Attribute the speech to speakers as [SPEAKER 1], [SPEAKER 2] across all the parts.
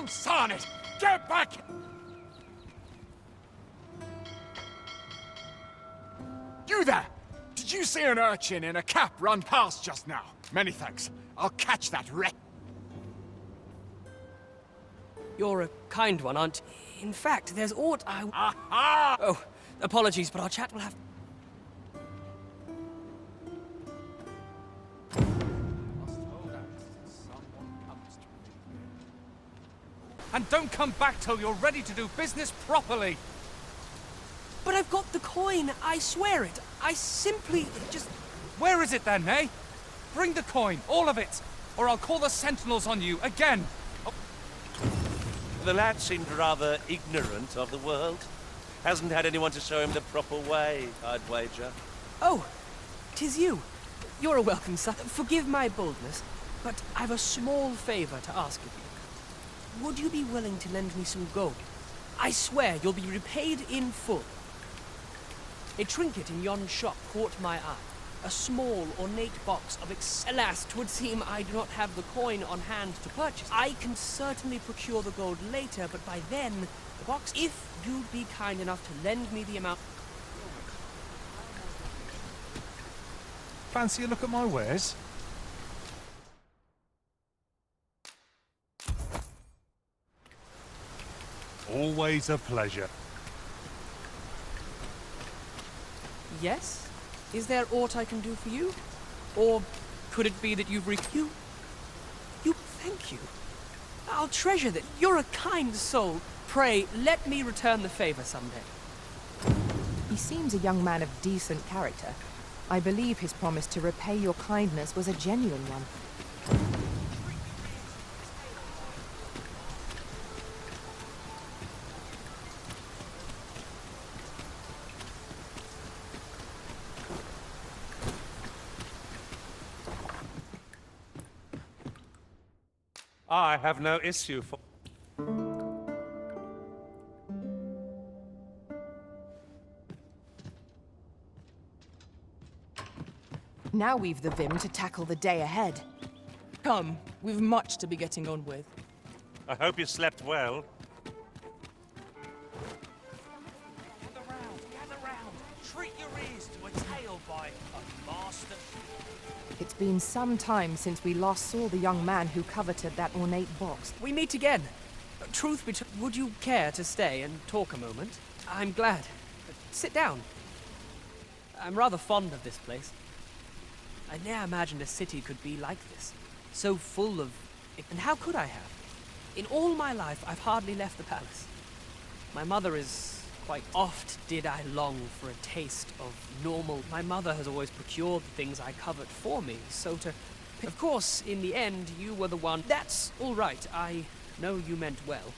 [SPEAKER 1] Consarn it! Get back! You there! Did you see an urchin in a cap run past just now? Many thanks. I'll catch that wreck.
[SPEAKER 2] You're a kind one, aren't you? In fact, there's aught I...
[SPEAKER 1] Aha!
[SPEAKER 2] Oh, apologies, but our chat will have...
[SPEAKER 3] And don't come back till you're ready to do business properly.
[SPEAKER 2] But I've got the coin, I swear it. I simply just...
[SPEAKER 3] Where is it then, eh? Bring the coin, all of it, or I'll call the sentinels on you again. Oh.
[SPEAKER 4] The lad seemed rather ignorant of the world. Hasn't had anyone to show him the proper way, I'd wager.
[SPEAKER 2] Oh, 'tis you. You're a welcome son. Forgive my boldness, but I've a small favor to ask of you. Would you be willing to lend me some gold? I swear you'll be repaid in full. A trinket in yon shop caught my eye. A small, ornate box of Alas, 'twould seem I do not have the coin on hand to purchase. I can certainly procure the gold later, but by then, the box, if you'd be kind enough to lend me the amount...
[SPEAKER 5] Fancy a look at my wares? Always a pleasure.
[SPEAKER 2] Yes? Is there aught I can do for you? Or could it be that you've You, thank you. I'll treasure that. You're a kind soul. Pray, let me return the favor someday.
[SPEAKER 6] He seems a young man of decent character. I believe his promise to repay your kindness was a genuine one.
[SPEAKER 4] I have no issue for...
[SPEAKER 6] Now we've the vim to tackle the day ahead.
[SPEAKER 7] Come, we've much to be getting on with.
[SPEAKER 4] I hope you slept well.
[SPEAKER 3] Gather round. Treat your ears to a tale by a master.
[SPEAKER 6] It's been some time since we last saw the young man who coveted that ornate box.
[SPEAKER 2] We meet again. Truth be told, would you care to stay and talk a moment? I'm glad. Sit down. I'm rather fond of this place. I ne'er imagined a city could be like this. So full of... And how could I have? In all my life, I've hardly left the palace. My mother is... Quite oft did I long for a taste of normal. My mother has always procured the things I covet for me, so to... Of course, in the end, you were the one... That's all right. I know you meant well.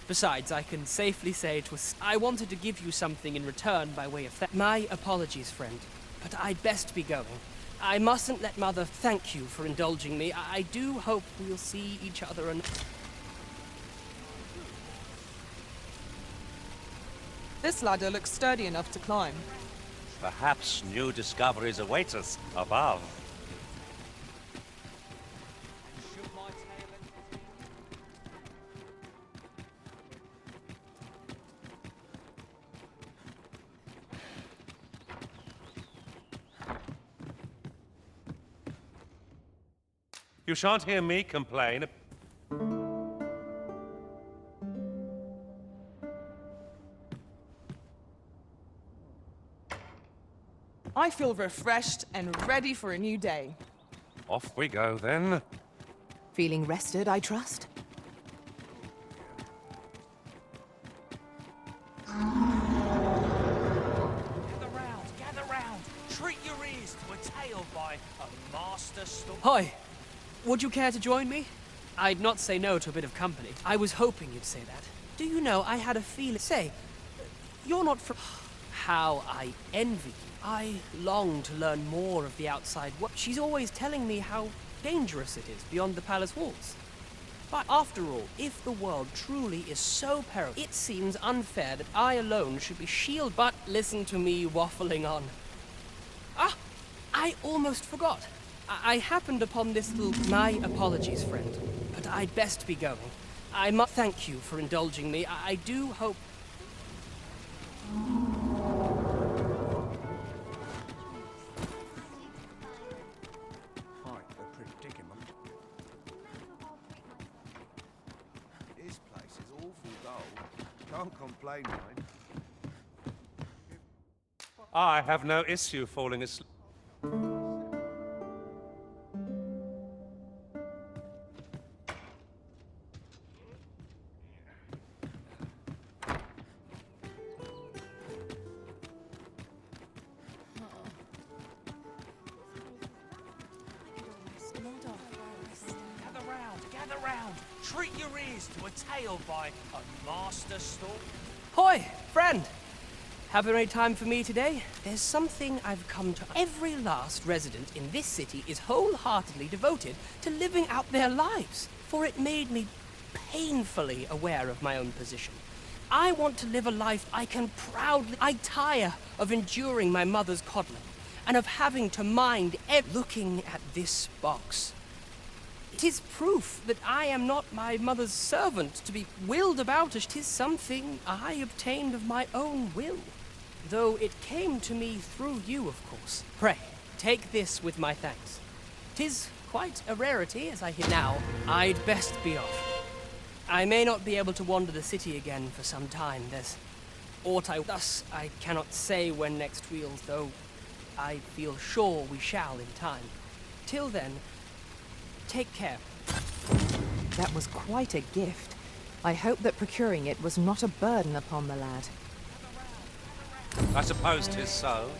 [SPEAKER 2] Besides, I can safely say it was... I wanted to give you something in return by way of My apologies, friend, but I'd best be going. I mustn't let Mother thank you for indulging me. I do hope we'll see each other and...
[SPEAKER 7] This ladder looks sturdy enough to climb.
[SPEAKER 4] Perhaps new discoveries await us above. You shan't hear me complain.
[SPEAKER 7] I feel refreshed and ready for a new day.
[SPEAKER 4] Off we go, then.
[SPEAKER 6] Feeling rested, I trust?
[SPEAKER 3] Gather round. Treat your ears to a tale by a master story.
[SPEAKER 2] Hi! Would you care to join me? I'd not say no to a bit of company. I was hoping you'd say that. Do you know, I had a feeling... Say, you're not from... How I envy you. I long to learn more of the outside world. She's always telling me how dangerous it is beyond the palace walls. But after all, if the world truly is so perilous, it seems unfair that I alone should be shielded. But listen to me waffling on. Ah! I almost forgot. I happened upon this little... My apologies, friend, but I'd best be going. I must thank you for indulging me. I do hope...
[SPEAKER 8] Quite a predicament. This place is awful dull. Can't complain, mate.
[SPEAKER 4] I have no issue falling asleep.
[SPEAKER 3] Gather round. Treat your ears to a tale by a master storm.
[SPEAKER 2] Hoy, friend! Having any time for me today? There's something I've come to... Every last resident in this city is wholeheartedly devoted to living out their lives, for it made me painfully aware of my own position. I want to live a life I can proudly... I tire of enduring my mother's coddling, and of having to mind looking at this box. It is proof that I am not my mother's servant to be willed about as 'tis something I obtained of my own will. Though it came to me through you, of course. Pray, take this with my thanks. 'Tis quite a rarity, as I hear now. I'd best be off. I may not be able to wander the city again for some time. There's aught thus I cannot say when next wheels, though I feel sure we shall in time. Till then, take care.
[SPEAKER 6] That was quite a gift. I hope that procuring it was not a burden upon the lad.
[SPEAKER 4] I suppose 'tis so.